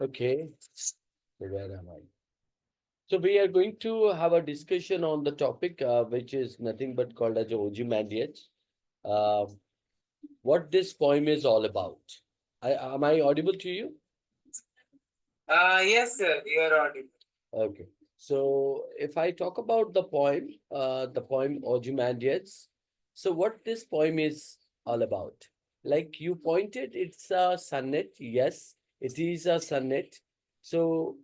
Okay, so where am I? So we are going to have a discussion on the topic, which is nothing but called as Ozymandias. Uh, what this poem is all about. Am I audible to you? Yes, sir, you are audible. Okay. So if I talk about the poem Ozymandias, so what this poem is all about? Like you pointed, it's a sonnet. Yes, it is a sonnet. So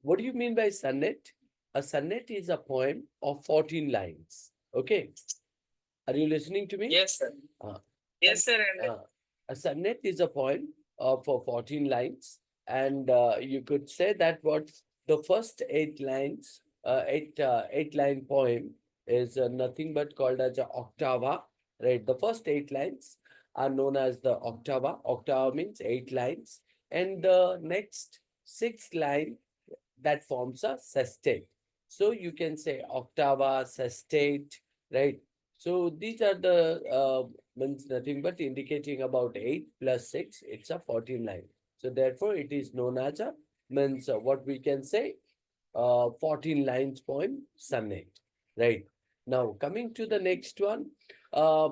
what do you mean by sonnet? A sonnet is a poem of 14 lines. Okay. Are you listening to me? Yes, sir. Uh, Yes, sir. And uh, a sonnet is a poem of 14 lines, and you could say that what the first 8 lines, eight line poem is nothing but called as a octava, right? The first 8 lines are known as the octava. Octava means 8 lines, and the next 6 line that forms a sestet. So you can say octava, sestet, right? So these are the means nothing but indicating about 8 plus 6, it's a 14 line. So therefore it is known as a means what we can say 14 lines poem sonnet, right? Now coming to the next one, uh,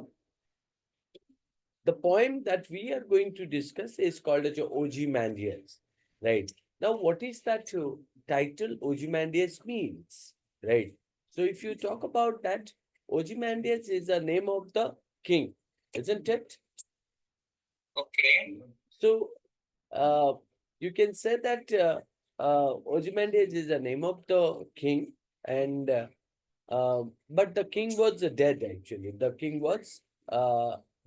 the poem that we are going to discuss is called as Ozymandias, right? Now, what is that title Ozymandias means, right? So, if you talk about that, Ozymandias is the name of the king, isn't it? okay. So, uh, you can say that Ozymandias is the name of the king, and but the king was dead actually. The king was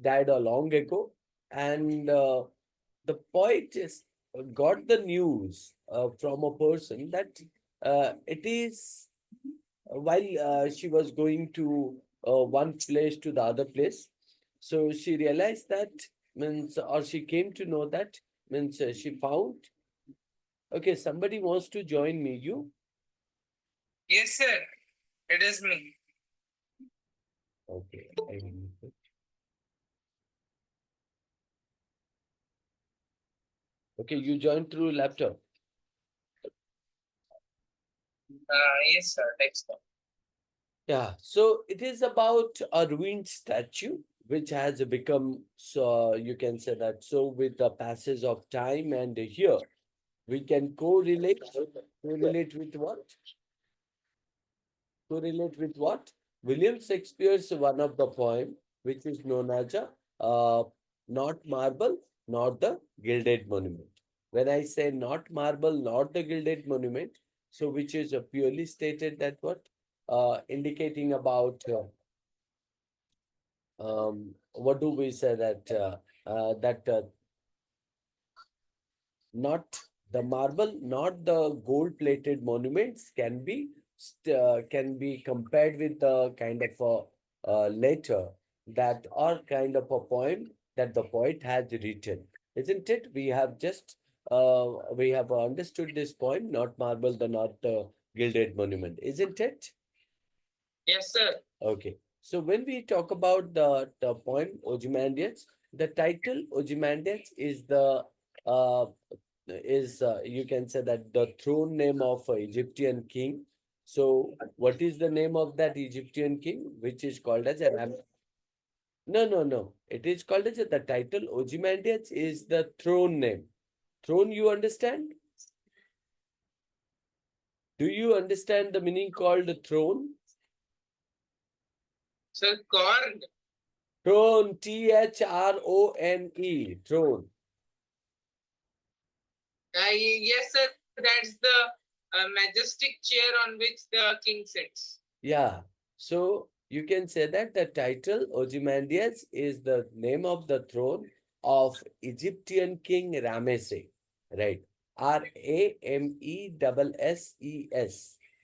died a long ago, and the poet is got the news from a person that it is while she was going to one place to the other place, so she realized that means or she came to know that means she found okay somebody wants to join me. You Yes, sir. It is me. okay? Okay, you joined through laptop. Yes, sir. Text. Yeah, so it is about a ruined statue which has become so you can say that so with the passage of time, and here we can correlate with what? Correlate with what? William Shakespeare's one of the poem which is known as a not marble, not the gilded monument. When I say not marble, not the gilded monument, so which is purely stated that what indicating about what do we say that that not the marble, not the gold-plated monuments can be compared with the kind of a letter that or kind of a poem that the poet has written, isn't it? We have understood this poem, not marble, the not the gilded monument, isn't it? Yes, sir. Okay. So when we talk about the poem Ozymandias, the title Ozymandias is you can say that the throne name of a Egyptian king. So what is the name of that Egyptian king, which is called as a no, no, no. It is called as the title Ozymandias is the throne name. Throne, you understand? Do you understand the meaning called throne? So, corn. Throne, Throne, throne. Yes, sir. That's the majestic chair on which the king sits. Yeah. So you can say that the title Ozymandias is the name of the throne of Egyptian king Ramesses, right? Ramesses,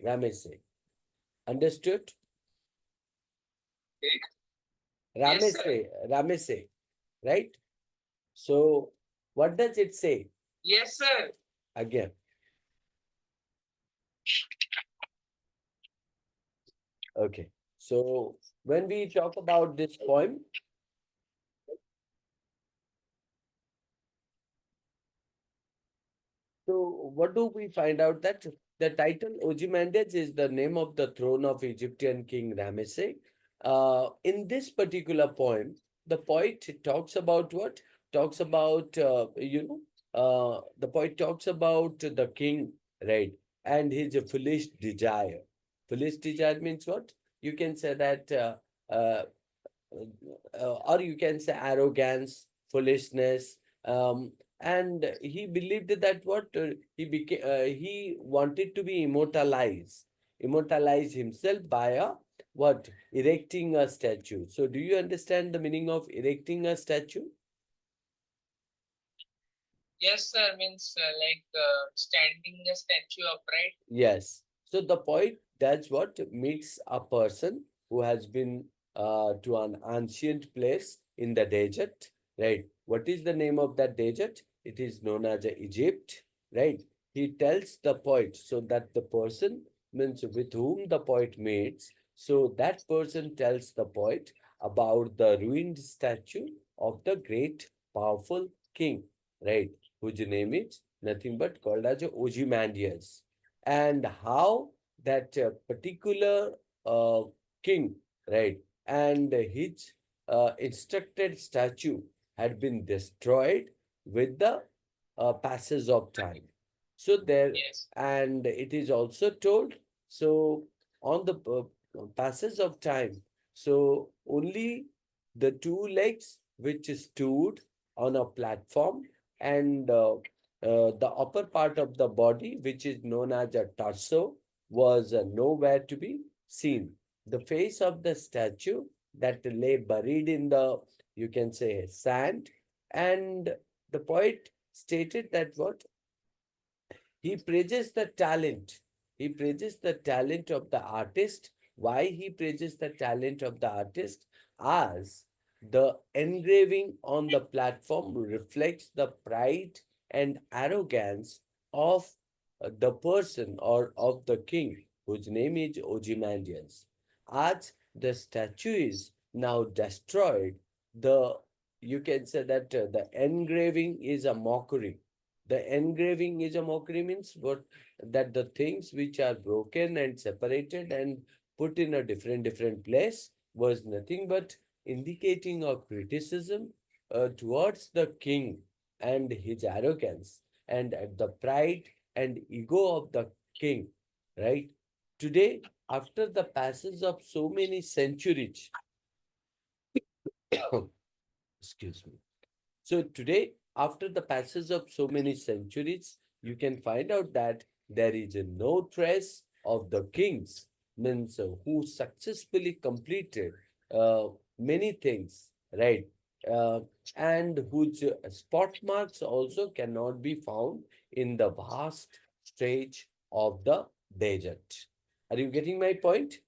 Ramesses. Understood? Okay. Yes, sir. Ramesses, right? So what does it say Yes, sir. again? Okay. So when we talk about this poem, So what do we find out that the title Ozymandias is the name of the throne of Egyptian king Ramesses. In this particular poem, the poet talks about what? Talks about the poet talks about the king, right? And his foolish desire. Foolish desire means what? You can say that or you can say arrogance, foolishness, and he believed that what he wanted to be immortalize himself by a what erecting a statue. So, do you understand the meaning of erecting a statue? Yes, sir. Means like standing a statue upright. Yes. So the poet does what meets a person who has been to an ancient place in the desert, right? What is the name of that desert? It is known as Egypt, right? He tells the poet so that the person means with whom the poet meets. So that person tells the poet about the ruined statue of the great powerful king, right? Whose name is nothing but called as Ozymandias, and how that particular uh, king, right, and his instructed statue had been destroyed with the passage of time. So there, Yes. and it is also told, so on the passage of time, so only the two legs which stood on a platform and the upper part of the body, which is known as a torso, was nowhere to be seen. The face of the statue that lay buried in the, you can say, sand. And the poet stated that what? He praises the talent. He praises the talent of the artist. Why he praises the talent of the artist? As the engraving on the platform reflects the pride and arrogance of the person or of the king, whose name is Ozymandias. As the statue is now destroyed, the you can say that the engraving is a mockery. The engraving is a mockery means what? That the things which are broken and separated and put in a different place was nothing but indicating a criticism towards the king and his arrogance and at the pride and ego of the king, right? Today, after the passage of so many centuries, excuse me. So today, after the passage of so many centuries, you can find out that there is no trace of the kings, means who successfully completed uh, many things, right? Uh, and whose spot marks also cannot be found in the vast stretch of the desert. Are you getting my point?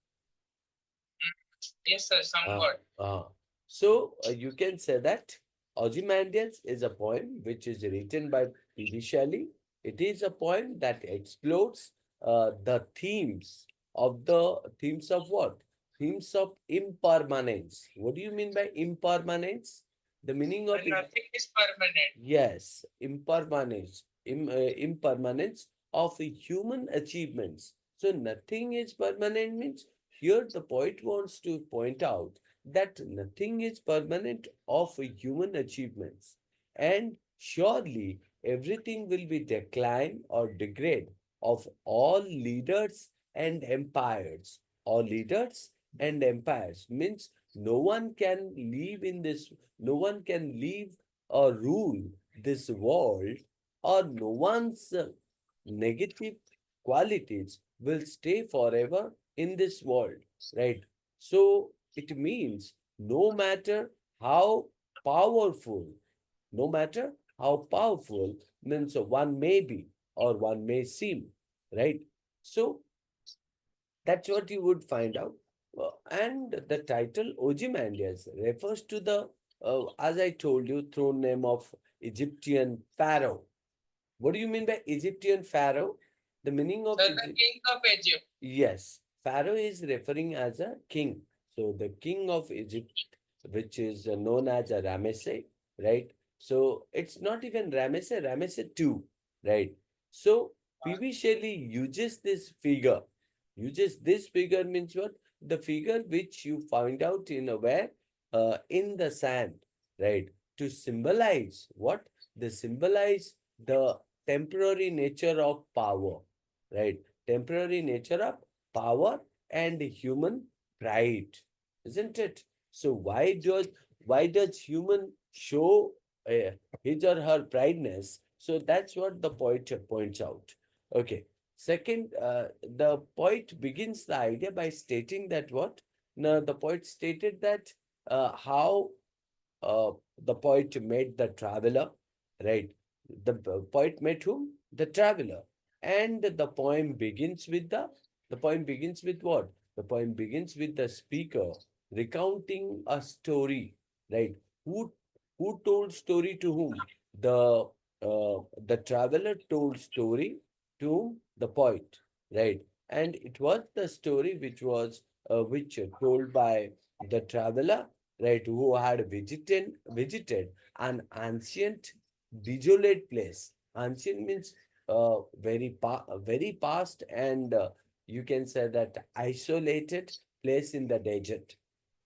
Yes, sir. Uh, Somewhat. uh. So you can say that Ozymandias is a poem which is written by P.D. Shelley. It is a poem that explores the themes of what? Themes of impermanence. What do you mean by impermanence? The meaning of it. Nothing is permanent. Yes, impermanence of human achievements. So nothing is permanent means here the poet wants to point out that nothing is permanent of human achievements. And surely everything will be decline or degrade of all leaders and empires. All leaders and empires means no one can live or rule this world, or no one's negative qualities will stay forever in this world, right? So it means how powerful, no matter how powerful means one may be or one may seem, right? So that's what you would find out. And the title Ozymandias refers to the, as I told you, throne name of Egyptian pharaoh. What do you mean by Egyptian pharaoh? The meaning of So the Egypt. king of Egypt. Yes, pharaoh is referring as a king. So the king of Egypt, which is known as a Ramesses, right? So it's not even Ramesses, Ramesses II, right? So P.V. Shelley uses this figure means what? The figure which you find out in a where? In the sand, right? To symbolize what? They symbolize the temporary nature of power, right? Temporary nature of power and human pride, isn't it? So why does human show uh, his or her prideness? So that's what the poet points out. Okay. Second, the poet begins the idea by stating that what? No, the poet stated that how uh, the poet met the traveler, right? The poet met whom? The traveler. And the poem begins with what? The poem begins with the speaker recounting a story, right? Who who told story to whom? The traveler told story to the poet, right? And it was the story which told by the traveler, right, who had visited an ancient desolate place. Ancient means very past, and you can say that isolated place in the desert,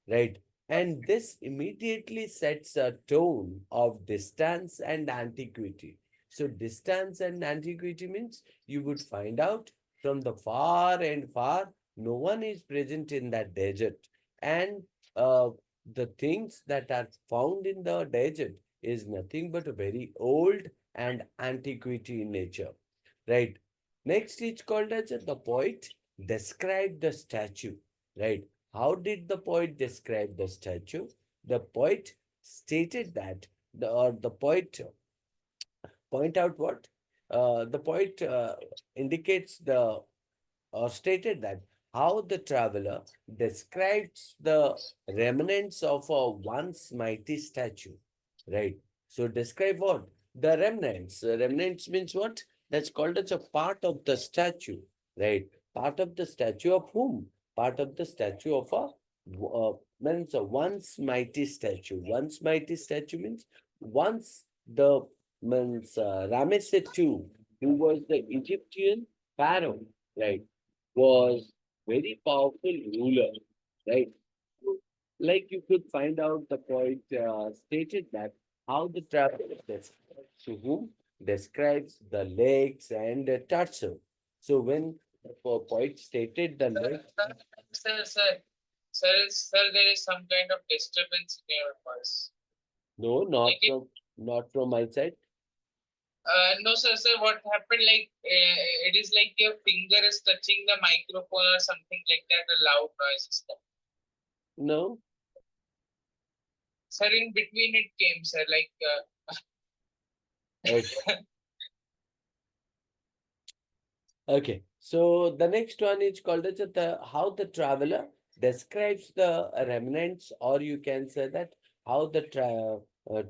right? And this immediately sets a tone of distance and antiquity. So distance and antiquity means you would find out from the far and far, no one is present in that desert. And uh, the things that are found in the desert is nothing but a very old and antiquity in nature, right? Next is called as the poet described the statue, right? How did the poet describe the statue? The poet stated that the poet point out what? The poet indicates the or stated that how the traveler describes the remnants of a once mighty statue, right? So describe what? The remnants. Remnants means what? That's called as a part of the statue, right? Part of the statue of whom? Part of the statue of means a once mighty statue. Once mighty statue means once the means Ramesses II, who was the Egyptian pharaoh, right? Was very powerful ruler, right? So, like you could find out the point stated that how the traveler describes to whom describes the lakes and the torso. So when the poet stated the lake, Sir, sir, there is some kind of disturbance in your voice. no, Like not from my side. no, sir, what happened? Like, it is like your finger is touching the microphone or something like that, a loud noise is coming. No. Sir, in between it came, sir, like, Okay. Okay, so the next one is called as the how the traveler describes the remnants, or you can say that how the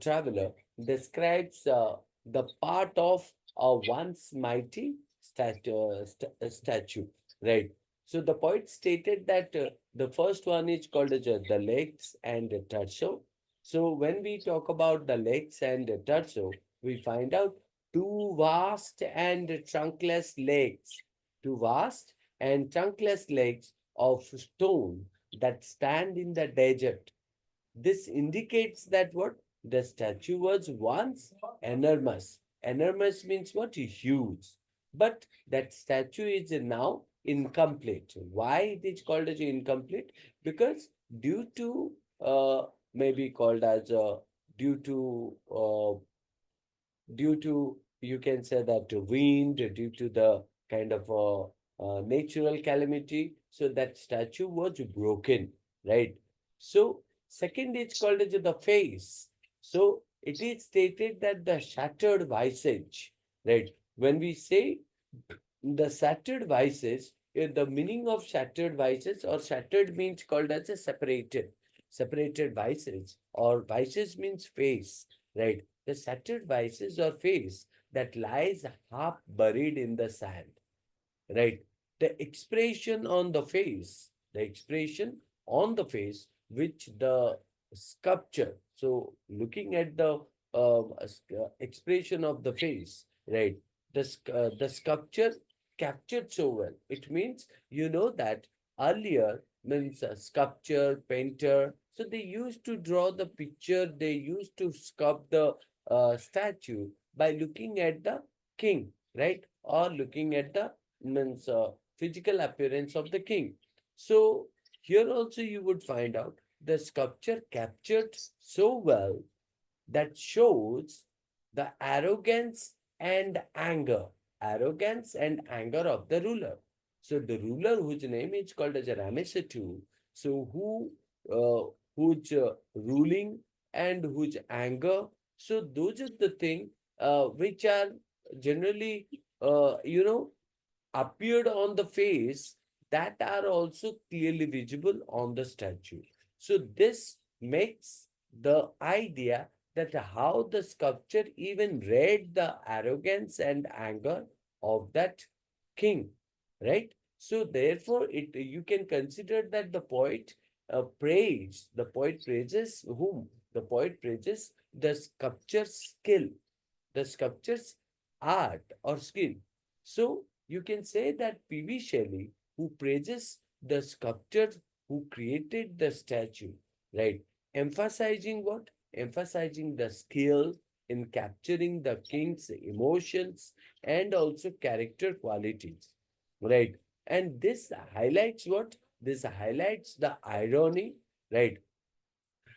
traveler describes the part of a once mighty statue, right? So the poet stated that the first one is called as the lakes and the torso. So when we talk about the lakes and the torso, we find out two vast and trunkless lakes, two vast and trunkless lakes of stone that stand in the desert. This indicates that what? The statue was once enormous. Enormous means what? Huge. But that statue is now incomplete. Why it is called as incomplete? Because due to maybe called as due to you can say that wind, due to the kind of natural calamity, so that statue was broken, right? So second is called as the face. So it is stated that the shattered visage, right? When we say the shattered vices, the meaning of shattered vices or shattered means called as a separated vices, or vices means face, right? The shattered vices or face that lies half buried in the sand, right? The expression on the face, which the sculpture, so looking at the expression of the face, right? the sculpture captured so well. It means you know that earlier means a sculpture, painter. So they used to draw the picture, they used to sculpt the statue by looking at the king, right? Or looking at the means physical appearance of the king. So here also you would find out the sculpture captured so well that shows the arrogance and anger of the ruler. So the ruler whose name is called as Ramesses II, so whose ruling and whose anger. So those are the things which are generally appeared on the face that are also clearly visible on the statue. So this makes the idea that how the sculpture even read the arrogance and anger of that king, right? So therefore, it you can consider that the poet praises whom? The poet praises the sculpture's skill, the sculpture's art or skill. So you can say that P.V. Shelley, who praises the sculptor who created the statue, right? Emphasizing what? Emphasizing the skill in capturing the king's emotions and also character qualities, right? And this highlights what? This highlights the irony, right?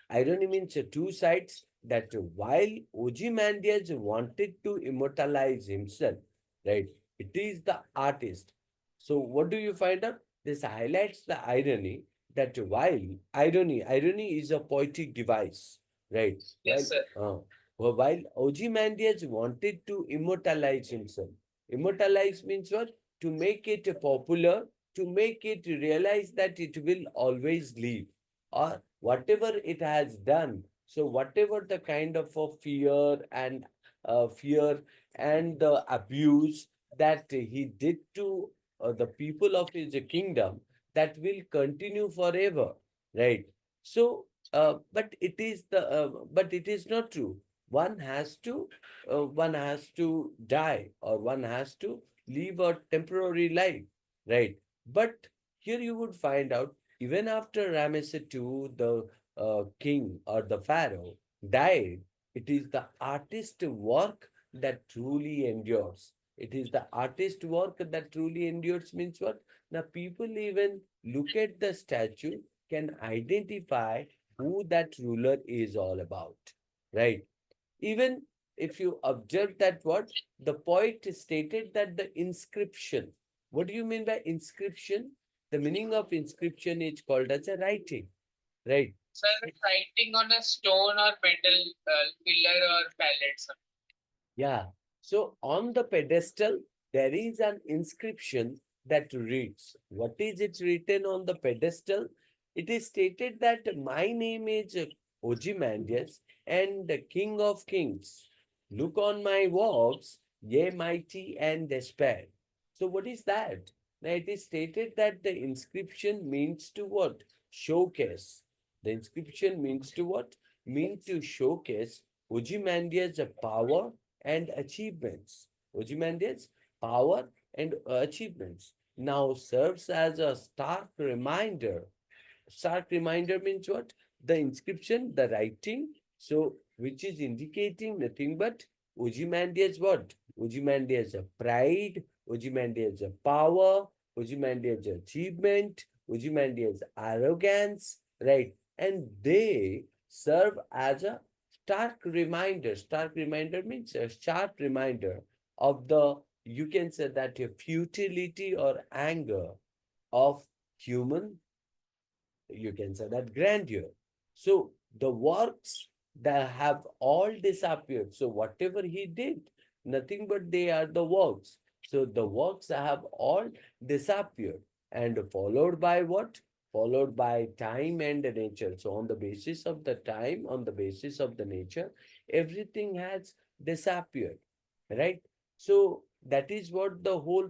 Irony means two sides that while Ozymandias wanted to immortalize himself, right, it is the artist. So what do you find out? This highlights the irony that irony is a poetic device, right? Yes, sir. While Ozymandias wanted to immortalize himself, immortalize means what? To make it popular, to make it realize that it will always live or whatever it has done. So whatever the kind of a fear and the abuse that he did to the people of his kingdom, that will continue forever, right? So but it is not true. One has to die, or one has to live a temporary life, right? But here you would find out even after Ramesses II, the king or the pharaoh died, it is the artist work that truly endures. It is the artist work that truly endures means what? The people even look at the statue, can identify who that ruler is all about, right? Even if you observe that what the poet stated that the inscription, what do you mean by inscription? The meaning of inscription is called as a writing, right? Sir, writing on a stone or metal pillar or pallet, sir. Yeah. So on the pedestal, there is an inscription that reads, what is it written on the pedestal? It is stated that my name is Ozymandias and the King of Kings. Look on my works, ye mighty and despair. So what is that? Now it is stated that the inscription means to what? Showcase. The inscription means to what? Means to showcase Ozymandias' power and achievements. Ozymandias' power and achievements now serves as a stark reminder. Stark reminder means what? The inscription, the writing, so which is indicating nothing but Ozymandias' what? Ozymandias' pride, Ozymandias' power, Ozymandias' achievement, Ozymandias' arrogance, right? And they serve as a stark reminder. Stark reminder means a sharp reminder of the, you can say that a futility or anger of human, you can say that grandeur. So the works that have all disappeared. So whatever he did, nothing but they are the works. So the works have all disappeared and followed by what? Followed by time and nature. So on the basis of the time, on the basis of the nature, everything has disappeared, right? So that is what the whole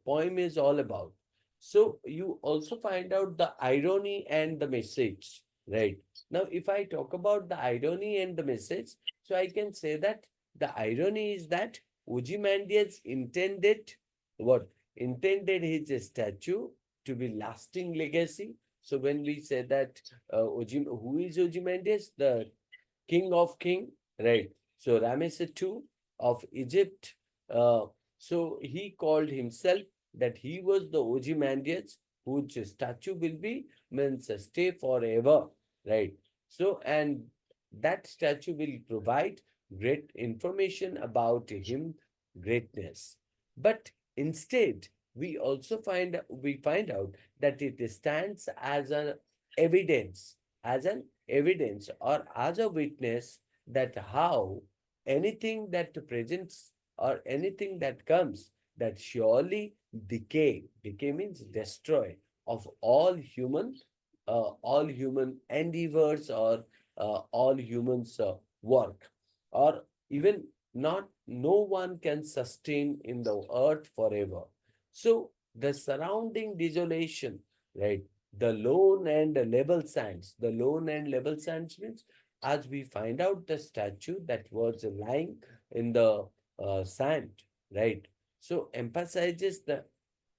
poem is all about. So you also find out the irony and the message, right? Now, if I talk about the irony and the message, so I can say that the irony is that Ozymandias intended what? Intended his statue to be lasting legacy. So when we say that who is Ozymandias? The king of king, right? So Ramesses II of Egypt. Uh, so he called himself that he was the Ozymandias, whose statue will be means stay forever, right? So and that statue will provide great information about him greatness. But instead, we find out that it stands as an evidence, as an evidence or as a witness that how anything that presents or anything that comes that surely decay means destroy of all human endeavors or all humans work or even not no one can sustain in the earth forever. So the surrounding desolation, right? The lone and level sands. The lone and level sands means as we find out the statue that was lying in the sand, right? So emphasizes the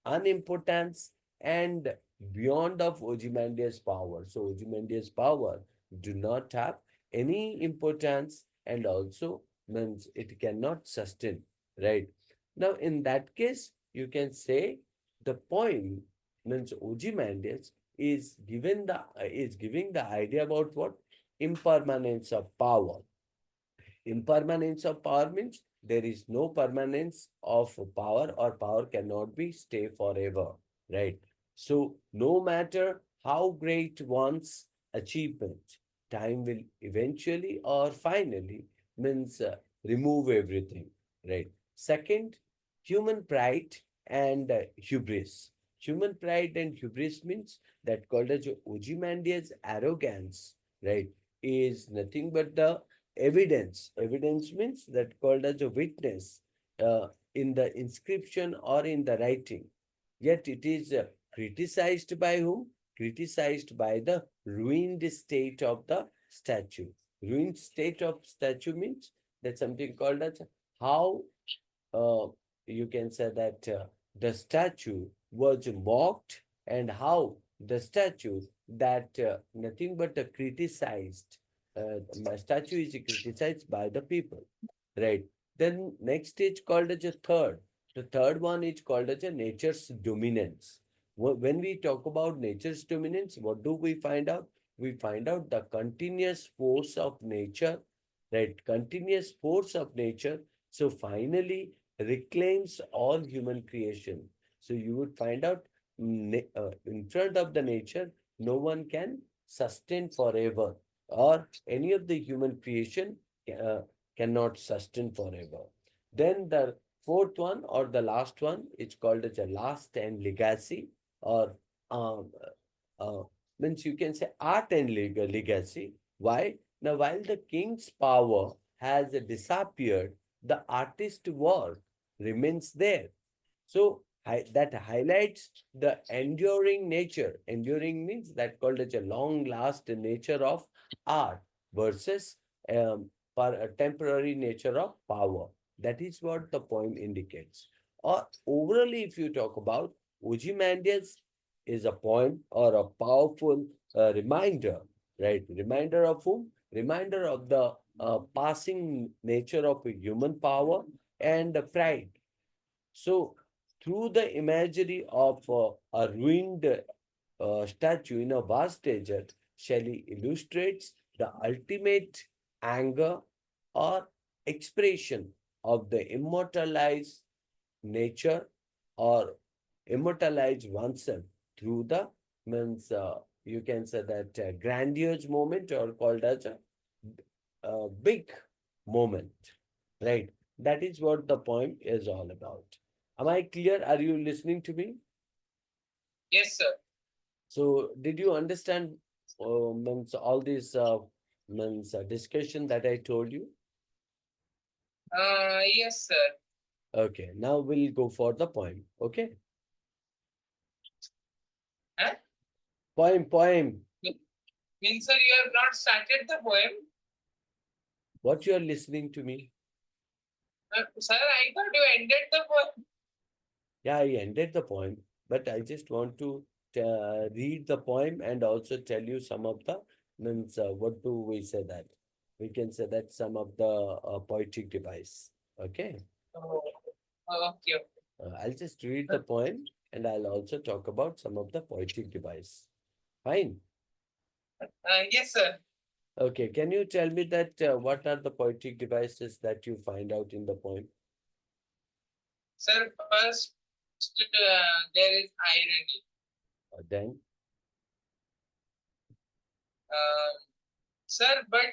unimportance and beyond of Ozymandias' power. So Ozymandias' power do not have any importance and also means it cannot sustain, right? Now in that case, you can say the poem means Ozymandias is giving the idea about what? Impermanence of power. Impermanence of power means there is no permanence of power or power cannot be stay forever, right? So no matter how great one's achievement, time will eventually or finally means remove everything, right? Second, human pride and hubris. Human pride and hubris means that called as Ozymandias arrogance, right? Is nothing but the evidence. Evidence means that called as a witness uh, in the inscription or in the writing. Yet it is criticized by whom? Criticized by the ruined state of the statue. Ruined state of statue means that something called as how uh, you can say that the statue was mocked and how the statue that nothing but criticized my statue is criticized by the people, right? Then next stage called as a third. The third one is called as a nature's dominance. When we talk about nature's dominance, what do we find out? We find out the continuous force of nature, right? Continuous force of nature. So finally reclaims all human creation. So you would find out in front of the nature, no one can sustain forever or any of the human creation uh, cannot sustain forever. Then the fourth one or the last one is called as a last and legacy or um, uh, means you can say art and legacy. Why? Now, while the king's power has disappeared, the artist's work remains there. So that highlights the enduring nature. Enduring means that called as a long-last nature of art versus temporary nature of power. That is what the poem indicates. Or overally, if you talk about Ozymandias is a poem or a powerful reminder, right? Reminder of whom? Reminder of the passing nature of human power and pride. So, through the imagery of a ruined statue in a vast desert, Shelley illustrates the ultimate anger or expression of the immortalized nature or immortalize oneself through the means you can say that grandiose moment or called as a big moment, right? That is what the poem is all about. Am I clear? Are you listening to me? Yes, sir. So did you understand means all this means discussion that I told you? Yes, sir. Okay, now we'll go for the poem. Okay, Huh? poem. Means, sir, you have not started the poem? What you are listening to me? Sir, I thought you ended the poem. Yeah, I ended the poem, but I just want to read the poem and also tell you some of the means. What do we say that? We can say that some of the poetic device. Okay. Oh, okay, okay. I'll just read the poem and I'll also talk about some of the poetic device. Fine. Yes, sir. Okay. Can you tell me that what are the poetic devices that you find out in the poem? Sir, first there is irony. Then, Uh, Sir, but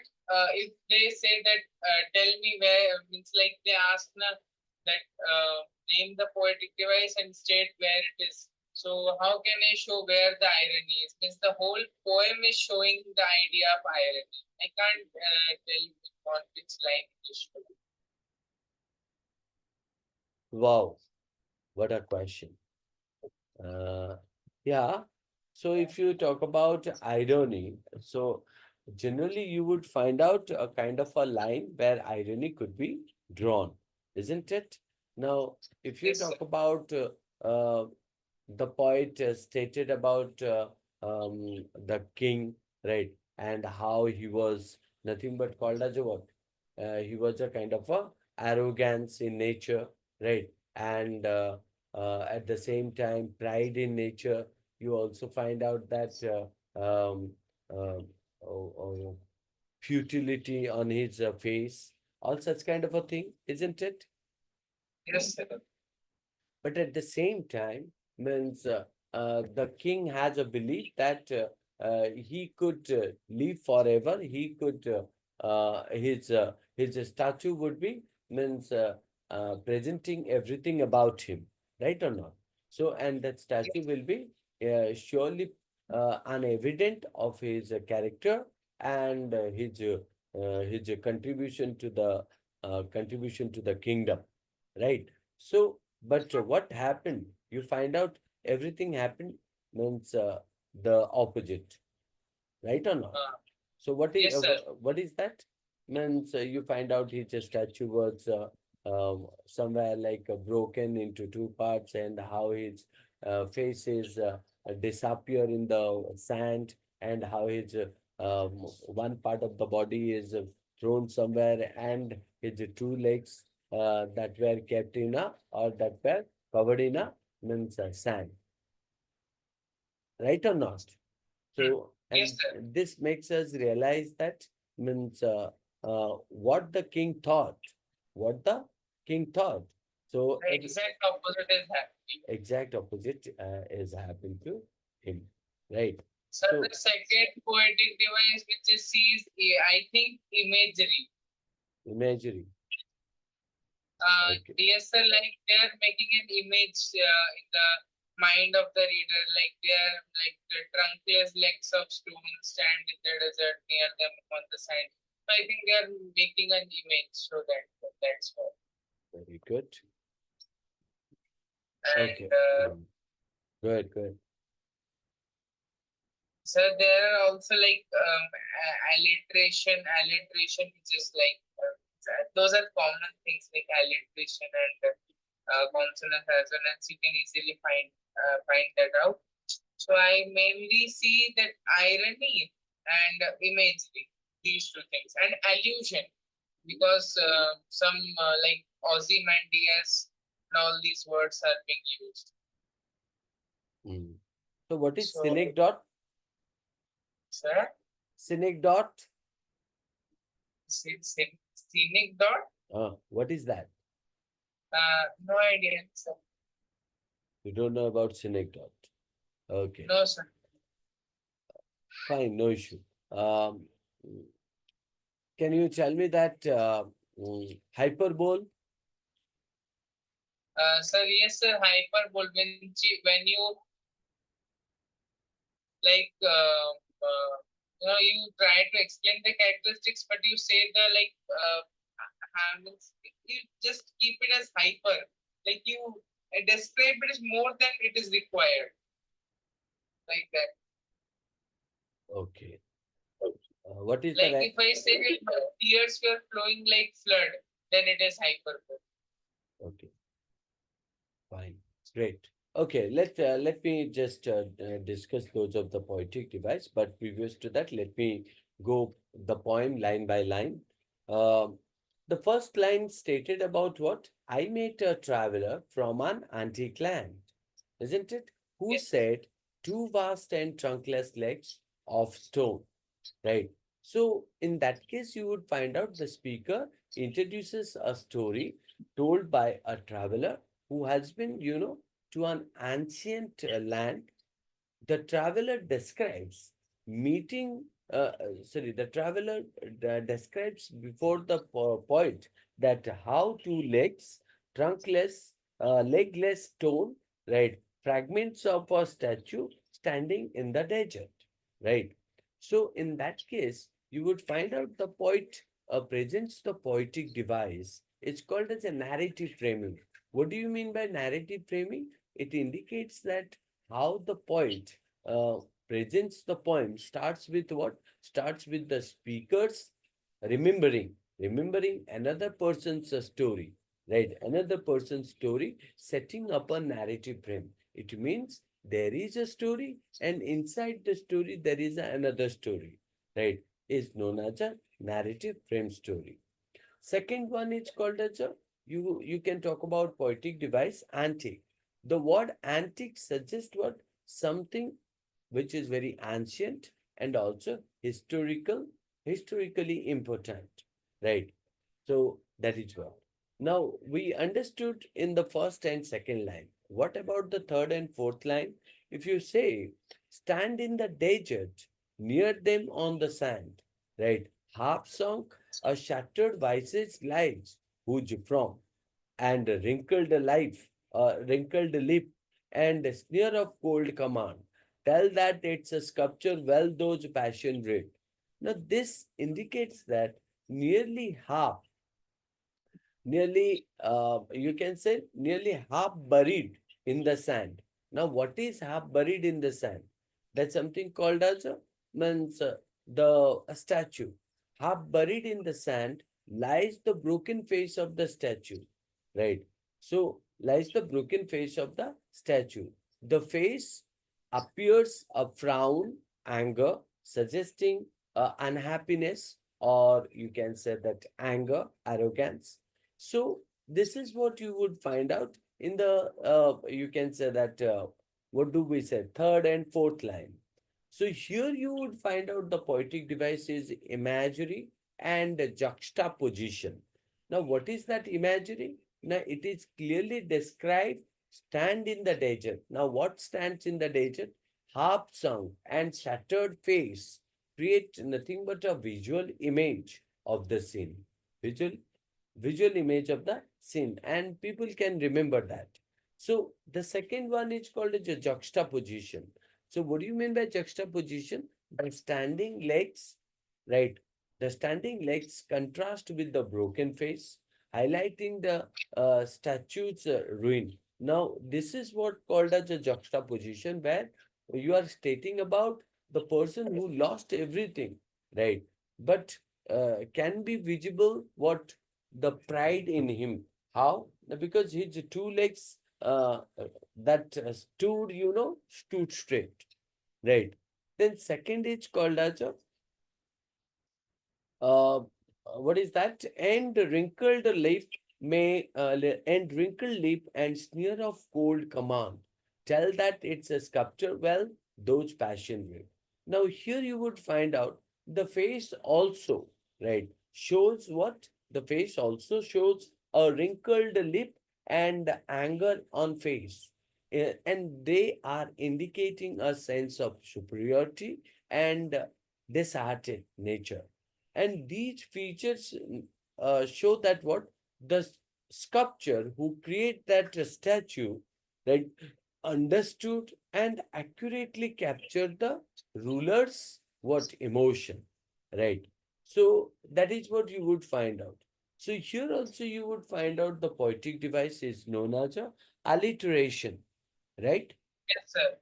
if they say that, tell me where, means like they ask na, that name the poetic device and state where it is. So how can I show where the irony is? Means the whole poem is showing the idea of irony. I can't tell you on which line it is showing. wow, what a question. Uh, yeah. So if you talk about irony, so generally you would find out a kind of a line where irony could be drawn, isn't it? Now, if you Yes, sir. talk about the poet stated about the king, right, and how he was nothing but called as a what? He was a kind of a arrogance in nature, right, and at the same time pride in nature. You also find out that uh, oh, futility on his face, all such kind of a thing, isn't it? Yes, sir. But at the same time, means the king has a belief that he could live forever. He could his statue would be means presenting everything about him, right or not? So, and that statue will be surely unevident of his character and his contribution to the kingdom, right? So, but what happened? You find out everything happened means the opposite, right or not? Uh, So yes, sir. what is that? Means you find out his statue was somewhere like broken into two parts, and how his face is disappear in the sand, and how his one part of the body is thrown somewhere, and his two legs that were kept in a or that were covered in a means sand, right or not? Hmm. So, Yes, and sir. this makes us realize that means what the king thought, what the king thought. So, The exact opposite is happening. exact opposite is happening to him, right? So So, the second poetic device which is sees, I think, imagery. imagery. Okay. Yes, sir, like they are making an image in the mind of the reader, like they are like the trunkless legs of stone stand in the desert near them on the sand. So I think they are making an image so that that's what. Very good. And Okay. Good, good. so there are also like alliteration, which is like those are common things like alliteration and consonant resonance. You can easily find that out. So I mainly see that irony and imagery, these two things, and allusion, because some like Ozymandias and all these words are being used. Mm. So, what is So, cynic dot? sir, Cynic dot? scenic dot? What is that? No idea, sir. You don't know about cynic dot. Okay. No, sir. Fine, no issue. Um, can you tell me that hyperbole? Sir, yes, sir. Hyperbole. When you like you try to explain the characteristics, but you say the like you just keep it as hyper, like you describe it as more than it is required, like that. Okay. What is the Like if I say that tears were flowing like flood, then it is hyperbole. Okay, fine. Great. Okay, let me just discuss those of the poetic device. But previous to that, let me go the poem line by line. Um, the first line stated about what? I met a traveler from an antique land, isn't it? Who Yes, said two vast and trunkless legs of stone. Right. So in that case, you would find out the speaker introduces a story told by a traveler who has been, to an ancient land. The traveler describes meeting, the traveler describes before the point that how two legs, trunkless, legless stone, right, fragments of a statue standing in the desert, right? So in that case, you would find out the poet presents the poetic device. It's called as a narrative framing. What do you mean by narrative framing? It indicates that how the poet uh, presents the poem starts with what? Starts with the speakers remembering another person's story, right? Another person's story, setting up a narrative frame. It means there is a story, and inside the story, there is another story, right? Is known as a narrative frame story. Second one is called as a you can talk about poetic device antique. The word antique suggests what? Something which is very ancient and also historically important, right? So that is what. Now we understood in the first and second line. What about the third and fourth line? If you say, stand in the desert, near them on the sand, right? Half sunk, a shattered vice's lives, who's from? And a wrinkled lip, and a sneer of cold command. Tell that it's a sculpture well those passion read. Now this indicates that nearly half you can say nearly half buried in the sand. Now, what is half buried in the sand? That's something called as means the a statue. Half buried in the sand lies the broken face of the statue, right? So, lies the broken face of the statue. The face appears a frown, anger, suggesting unhappiness, or you can say that anger, arrogance. So this is what you would find out in the you can say that what do we say, third and fourth line. So here you would find out the poetic device is imagery and juxtaposition. Now what is that imagery? Now it is clearly described stand in the desert. Now what stands in the desert? Harp song and shattered face create nothing but a visual image of the scene. Visual image of the scene, and people can remember that. So the second one is called as a juxtaposition. So what do you mean by juxtaposition? The standing legs, right? The standing legs contrast with the broken face, highlighting the statue's ruin. Now this is what called as a juxtaposition, where you are stating about the person who lost everything, right? But can be visible what the pride in him. How? Because his two legs that stood straight. Right. Then second is called as a what is that? And wrinkled lip and sneer of cold command. Tell that it's a sculpture. Well, those passion will. Now here you would find out the face also, right? Shows what? The face also shows a wrinkled lip and anger on face. And they are indicating a sense of superiority and disheartened nature. And these features show that what the sculptor who create that statue, right, understood and accurately captured the ruler's what emotion, right? So that is what you would find out. So here also you would find out the poetic device is known as a alliteration, right? yes, sir.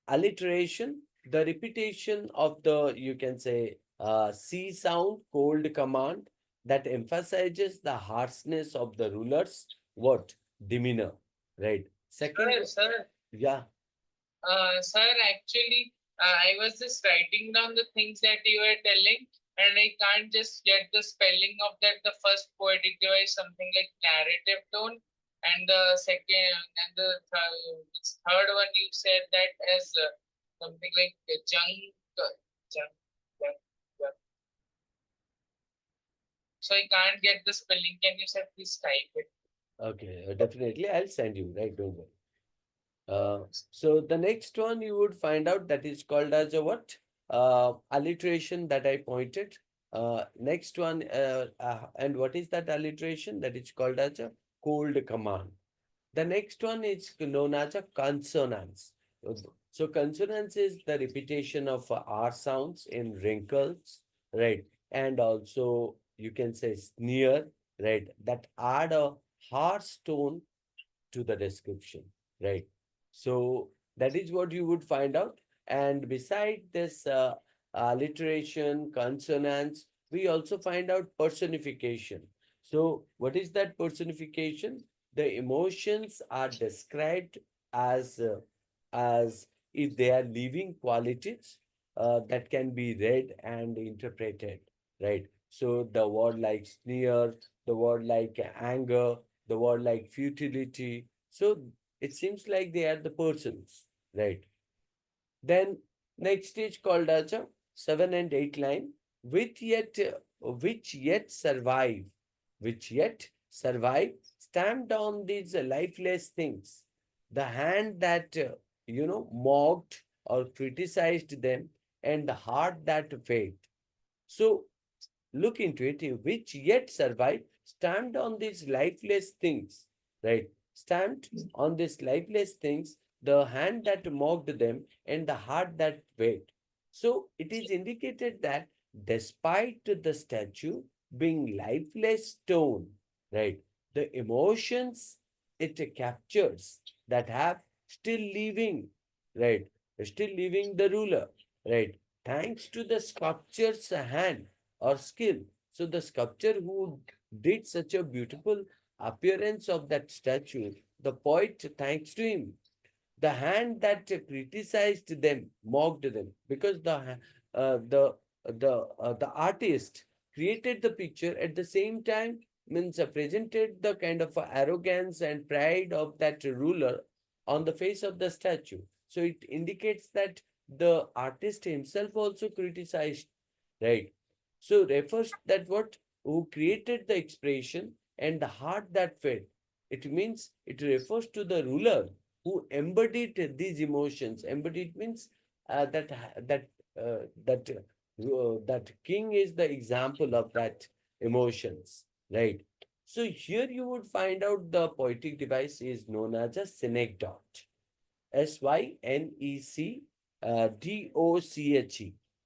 Alliteration, the repetition of the, you can say, C sound, cold command, that emphasizes the harshness of the ruler's what? Demeanor, right? Second, Sir, yeah, sir, actually, I was just writing down the things that you were telling, and I can't just get the spelling of that. The first poetic device, something like narrative tone, and the second and the third one you said that as something like junk, junk, junk. So I can't get the spelling. Can you sir please type it? okay, definitely I'll send you, right? Don't worry. Uh, So the next one you would find out that is called as a what? Alliteration that I pointed. Next one, and what is that alliteration? That is called as a cold command. The next one is known as a consonance. So consonance is the repetition of R sounds in wrinkles, right? And also you can say sneer, right? That add a harsh tone to the description, right? So that is what you would find out. And beside this alliteration, consonants, we also find out personification. So what is that personification? The emotions are described as as if they are living qualities that can be read and interpreted, right? So the word like sneer, the word like anger, the word like futility. So it seems like they are the persons, right? Then next stage called as a 7 and 8 line, which yet survive, which yet survive, stamped on these lifeless things. The hand that mocked or criticized them, and the heart that fed. So look into it, which yet survive, stamped on these lifeless things, right? Stamped on these lifeless things, the hand that mocked them and the heart that wait. So it is indicated that despite the statue being lifeless stone, right, the emotions it captures that have still living, right, still living the ruler, right, thanks to the sculpture's hand or skill. So the sculptor who did such a beautiful appearance of that statue, the poet thanks to him. The hand that criticized them, mocked them, because the artist created the picture at the same time means presented the kind of arrogance and pride of that ruler on the face of the statue. So it indicates that the artist himself also criticized, right? So refers that what who created the expression and the heart that fed. It means it refers to the ruler who embodied these emotions. Embodied means that king is the example of that emotions, right? So here you would find out the poetic device is known as a synecdoche. Synecdoche.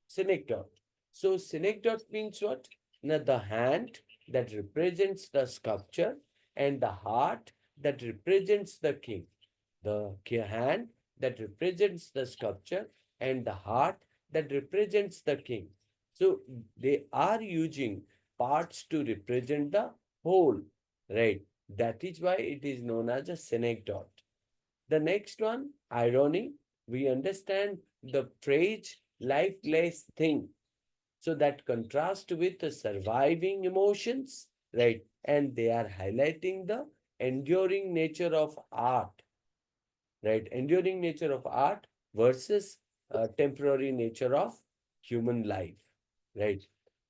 Synecdoche. So synecdoche means what? Now the hand that represents the sculpture and the heart that represents the king. The hand that represents the sculpture and the heart that represents the king. So they are using parts to represent the whole, right? That is why it is known as a synecdoche. The next one, irony. We understand the phrase lifeless thing. So that contrast with the surviving emotions, right? And they are highlighting the enduring nature of art, right? Enduring nature of art versus temporary nature of human life, right?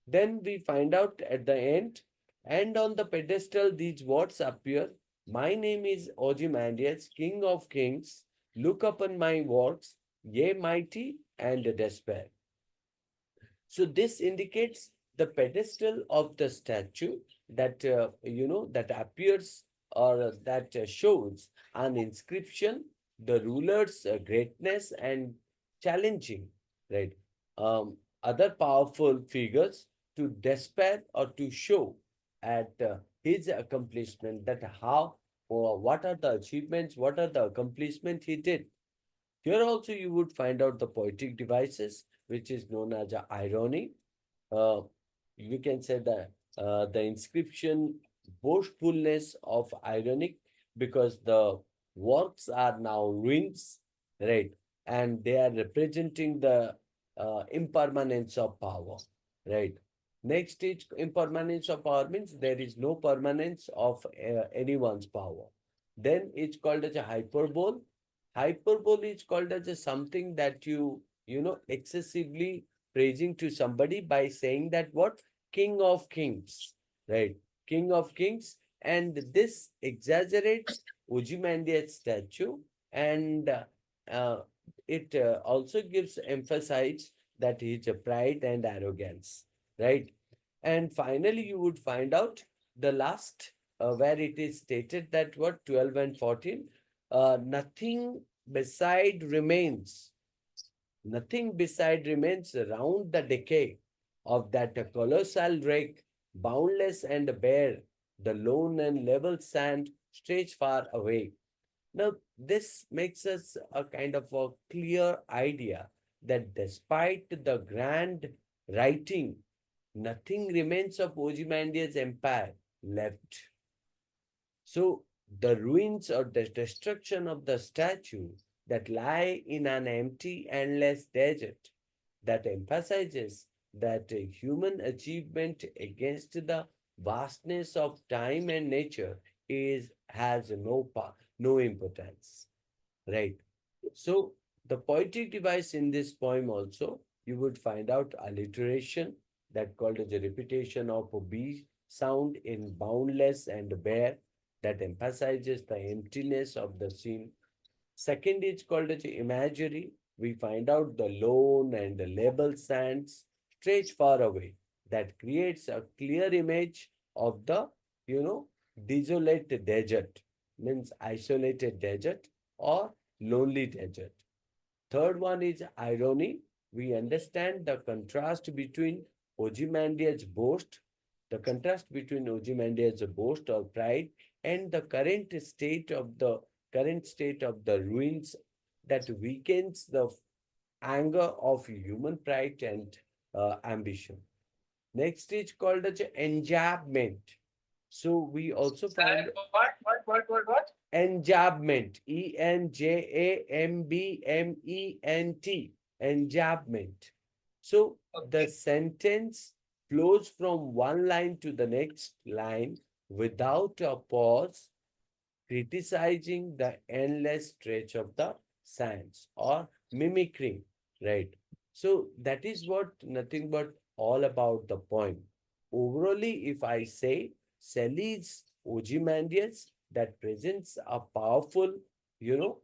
Then we find out at the end, and on the pedestal, these words appear. My name is Ozymandias, King of Kings. Look upon my works, ye mighty and despair. So this indicates the pedestal of the statue that that appears or that shows an inscription, the ruler's greatness and challenging, right? Other powerful figures to despair or to show at his accomplishment that how or what are the achievements, what are the accomplishments he did. Here also you would find out the poetic devices, which is known as a irony. Uh, you can say that The inscription boastfulness of ironic because the works are now ruins, right? And they are representing the impermanence of power, right? Next is impermanence of power means there is no permanence of anyone's power. Then it's called as a hyperbole. Hyperbole is called as a something that excessively praising to somebody by saying that what King of Kings, right? King of Kings, and this exaggerates Ozymandias statue, and uh, it also gives emphasize that he's a pride and arrogance, right? And finally, you would find out the last where it is stated that what 12 and 14, nothing beside remains nothing beside remains around the decay of that colossal wreck, boundless and bare, the lone and level sand stretch far away. Now, this makes us a kind of a clear idea that despite the grand writing, nothing remains of Ozymandias empire left. So the ruins or the destruction of the statue that lie in an empty, endless desert that emphasizes that human achievement against the vastness of time and nature is has no importance, right? So the poetic device in this poem also, you would find out alliteration that called as a repetition of a B sound in boundless and bare that emphasizes the emptiness of the scene. Second is called as imagery. We find out the lone and the level sands stretch far away that creates a clear image of the, you know, desolate desert, means isolated desert or lonely desert. Third one is irony. We understand the contrast between Ozymandias' boast or pride and the current state of the ruins that weakens the anger of human pride and ambition. Next is called as enjambment. So we also find What? enjambment, Enjambment, enjambment. So the Okay. sentence flows from one line to the next line without a pause, criticizing the endless stretch of the sands or mimicry, right? So that is what nothing but all about the poem. Overally, if I say Shelley's Ozymandias that presents a powerful,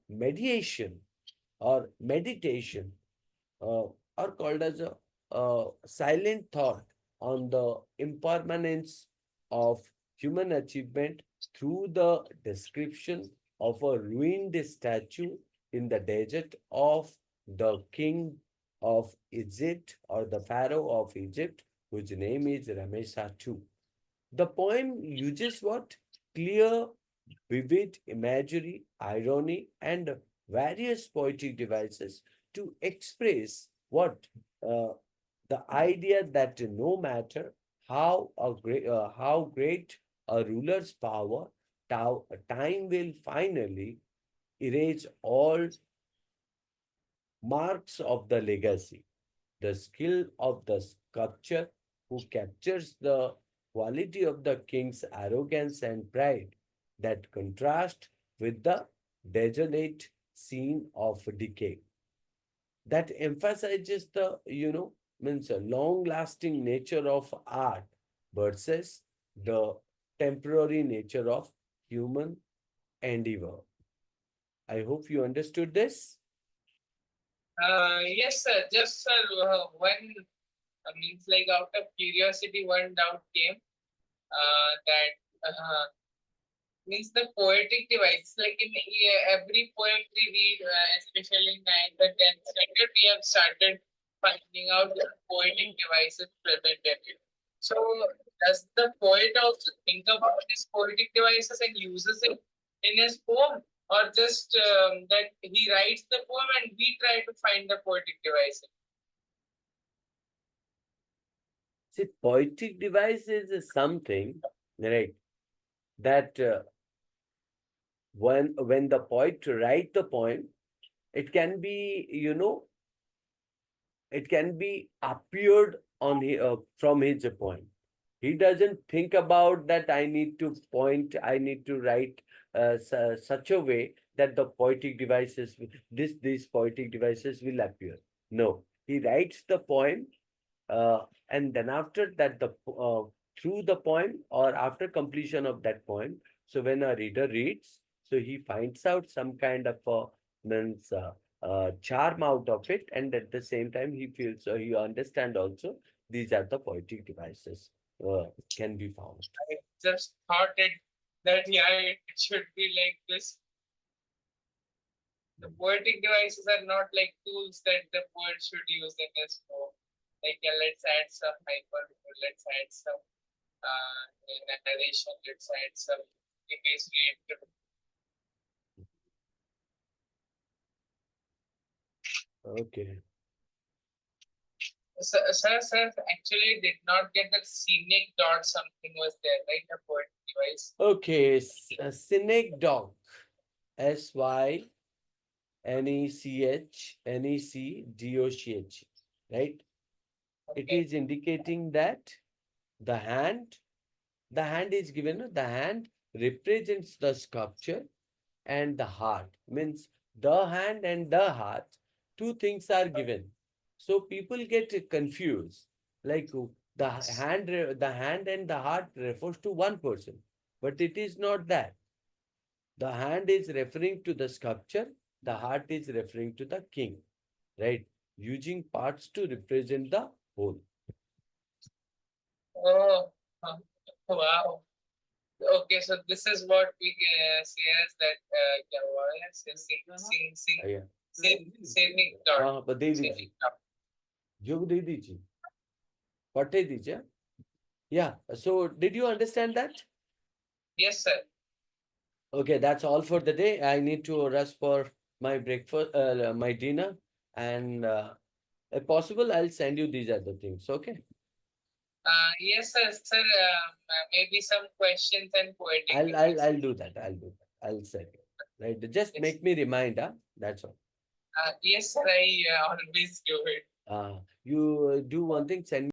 mediation or meditation are called as a silent thought on the impermanence of human achievement through the description of a ruined statue in the desert of the king of Egypt or the pharaoh of Egypt, whose name is Ramesatu. The poem uses what? Clear, vivid imagery, irony, and various poetic devices to express what? Uh, the idea that no matter how great a ruler's power, time will finally erase all marks of the legacy. The skill of the sculptor who captures the quality of the king's arrogance and pride that contrast with the desolate scene of decay that emphasizes the means a long lasting nature of art versus the temporary nature of human endeavor. I hope you understood this. Yes, sir. Just sir, one means like out of curiosity, one doubt came. That means the poetic device. Like in every poem we read, especially in ninth or tenth standard, we have started finding out the poetic devices presented. So does the poet also think about these poetic devices and uses it in his poem, or just that he writes the poem and we try to find the poetic devices? See, poetic device is something, right, that when the poet write the poem, it can be, it can be appeared on from his point. He doesn't think about that I need to point, I need to write such a way that the poetic devices, these poetic devices will appear. No, he writes the poem, and then after that, through the poem or after completion of that poem, so when a reader reads, so he finds out some kind of means charm out of it, and at the same time he feels, he understand also these are the poetic devices can be found. I just thought it that yeah, it should be like this. The poetic devices are not like tools that the poet should use in his poem. Like yeah, let's add some hyperbole, let's add some narration, let's add some imagery. Okay. Sir, actually did not get the scenic dot something was there, right? A poetic device. Okay, Cynic Dog, SYNECHNECDOCH, right? It Okay. is indicating that the hand, the hand is given, the hand represents the sculpture, and the heart means the hand and the heart, two things are given. So people get confused, like the hand and the heart refers to one person, but it is not that. The hand is referring to the sculpture, the heart is referring to the king, right? Using parts to represent the whole. Oh, huh. Wow. Okay, so this is what we say as that क्या हुआ है? Yeah. scenic dot. हाँ, but they Scenic दीजिए, dot. जो दे दीजिए, पटे दीजिए. Yeah. So did you understand that? Yes, sir. Okay, that's all for the day. I need to rush for my breakfast, my dinner, and if possible, I'll send you these other things. Okay. Yes, sir. Sir, maybe some questions and poetic I'll devices. do that. I'll do that. I'll send you. Right. Just Yes. make me remind, huh? That's all. Yes, sir. I always do it. You do one thing. Send